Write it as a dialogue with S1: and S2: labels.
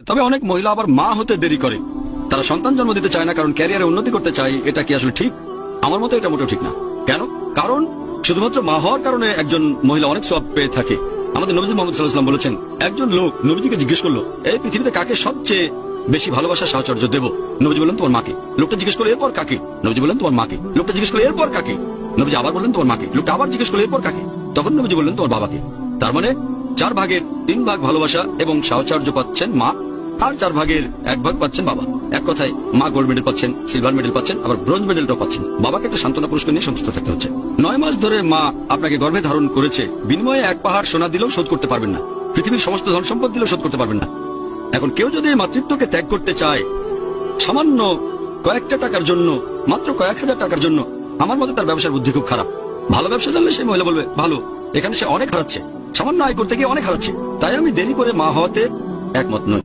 S1: তবে অনেক মহিলা আবার মা হতে দেরি করে, তারা সন্তান জন্ম দিতে চায় না কারণ ক্যারিয়ারে উন্নতি করতে চায়। এটা কি আসলে ঠিক? আমার মতে এটা মোটেও ঠিক না। কেন? কারণ শুধুমাত্র মা হওয়ার কারণে একজন মহিলা অনেক সওয়াব পেয়ে থাকে। আমাদের নবীজি মুহাম্মদ সাল্লাল্লাহু আলাইহি ওয়াসাল্লাম বলেছেন, একজন লোক নবীজিকে জিজ্ঞেস করলো, এই পৃথিবীতে কাকে সবচেয়ে বেশি ভালোবাসা সাহচর্য দেব? নবীজি বললেন, তোমার মাকে। লোকটা জিজ্ঞেস করলো, এরপর কাকে? নবীজি বললেন, তোমার মাকে। লোকটা জিজ্ঞেস করলো, এরপর কাকে? নবীজি আবার বললেন, তোমার মাকে। লোকটা আবার জিজ্ঞেস করলো, এরপর কাকে? তখন নবীজি বললেন, তোমার বাবাকে। তার মানে 4 ভাগের 3 ভাগ ভালোবাসা এবং সাহচর্য পাচ্ছেন মা, আর 4 ভাগের 1 ভাগ পাচ্ছেন বাবা। এক কথায় মা গোল্ড মেডেল পাচ্ছেন, সিলভার মেডেল পাচ্ছেন, আবার ব্রোঞ্জ মেডেলটাও পাচ্ছেন। বাবাকে একটা সান্ত্বনা পুরস্কার নিয়ে সন্তুষ্ট থাকতে হচ্ছে। 9 মাস ধরে মা আপনাকে গর্ভে ধারণ করেছে, বিনিময়ে 1 পাহাড় সোনা দিলেও শোধ করতে পারবেন না, পৃথিবীর সমস্ত ধন সম্পদ দিলেও শোধ করতে পারবেন না। এখন কেউ যদি এই মাতৃত্বকে ত্যাগ করতে চায় সামান্য কয়েকটা টাকার জন্য, মাত্র কয়েক হাজার টাকার জন্য, আমার মতে তার ব্যবসার বুদ্ধি খুব খারাপ। ভালো ব্যবসা জানলে সেই মহিলা বলবে ভালো, এখানে সে অনেক হারাচ্ছে, সামান্য আয় করতে গিয়ে অনেক হারাচ্ছে। তাই আমি দেরি করে মা হওয়াতে একমত নই।